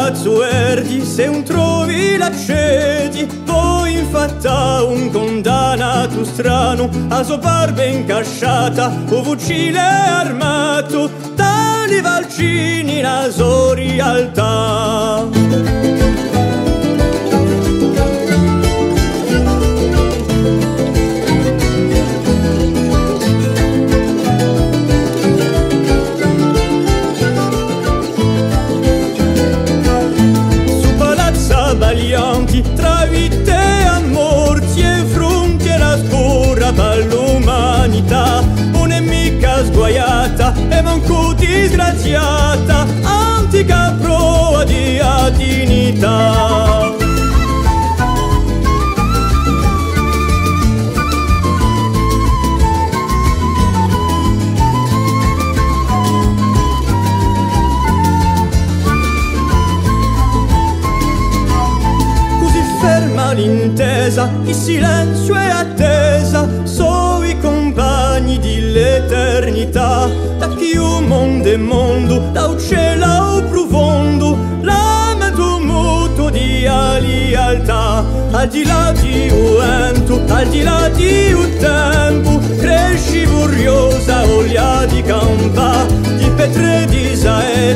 palazzo erdi, se un trovi l'accedi, poi infatta un condannato strano, a sua barba incasciata, o fucile armato, tali valcini la sua realtà. Tra vite e morti e frontiera scura per l'umanità, una nemica sguaiata e manco disgraziata, antica prova di dignità. L'intesa, il silenzio e attesa, sono i compagni dell'eternità, da chi un mondo è mondo, da un cielo profondo, l'amato moto di lealtà, al di là di un vento, al di là di un tempo, cresci furiosa, olia di campa, di petre di sae,